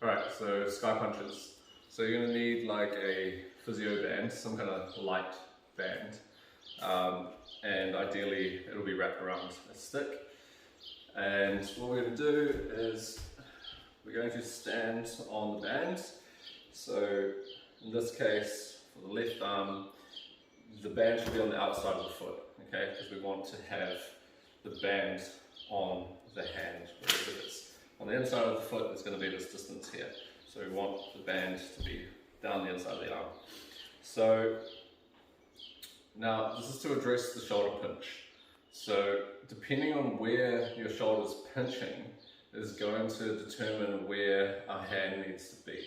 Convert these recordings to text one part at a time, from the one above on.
Alright, so sky punches. So you're going to need like a physio band, some kind of light band, and ideally it'll be wrapped around a stick. And what we're going to do is we're going to stand on the band. So in this case, for the left arm, the band should be on the outside of the foot, okay? Because we want to have the band on the hand, wherever it is. On the inside of the foot, there's going to be this distance here. So we want the band to be down the inside of the arm. So now this is to address the shoulder pinch. So depending on where your shoulder's pinching is going to determine where our hand needs to be.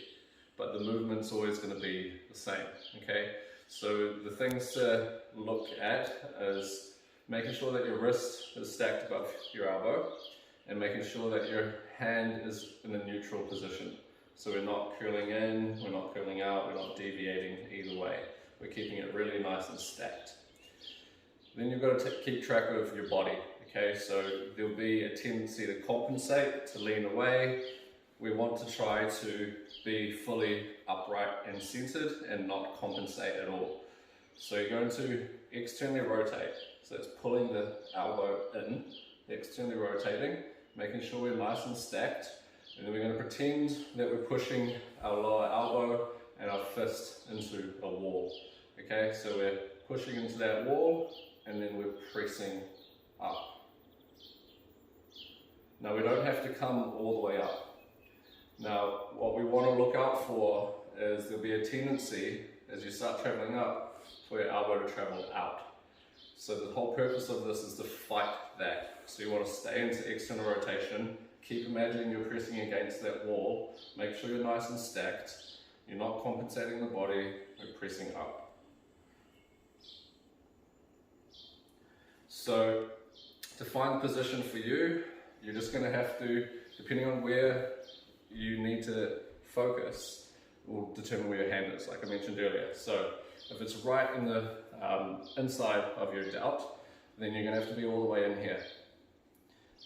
But the movement's always going to be the same, okay? So the things to look at is making sure that your wrist is stacked above your elbow and making sure that your hand is in a neutral position. So we're not curling in, we're not curling out, we're not deviating either way. We're keeping it really nice and stacked. Then you've got to keep track of your body, okay? So there'll be a tendency to compensate, to lean away. We want to try to be fully upright and centered and not compensate at all. So you're going to externally rotate. So it's pulling the elbow in, externally rotating, making sure we're nice and stacked. And then we're going to pretend that we're pushing our lower elbow and our fist into a wall. Okay, so we're pushing into that wall and then we're pressing up. Now we don't have to come all the way up. Now what we want to look out for is there'll be a tendency as you start traveling up for your elbow to travel out. So the whole purpose of this is to fight that. So you want to stay into external rotation, keep imagining you're pressing against that wall, make sure you're nice and stacked, you're not compensating the body, you're pressing up. So to find the position for you, you're just going to have to, depending on where you need to focus, will determine where your hand is, like I mentioned earlier. So if it's right in the inside of your delt, then you're going to have to be all the way in here.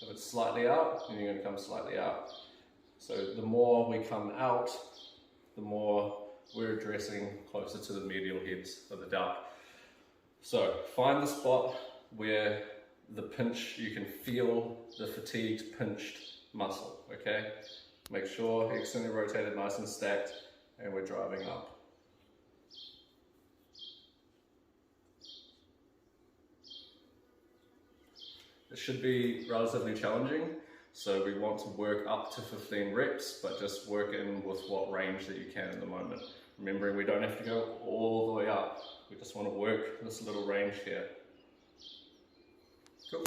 If it's slightly out, then you're going to come slightly out. So the more we come out, the more we're addressing closer to the medial heads of the delt. So find the spot where the pinch, you can feel the fatigued, pinched muscle, okay? Make sure externally rotated, nice and stacked, and we're driving up. It should be relatively challenging, so we want to work up to 15 reps, but just work in with what range that you can at the moment. Remembering we don't have to go all the way up, we just want to work this little range here. Cool.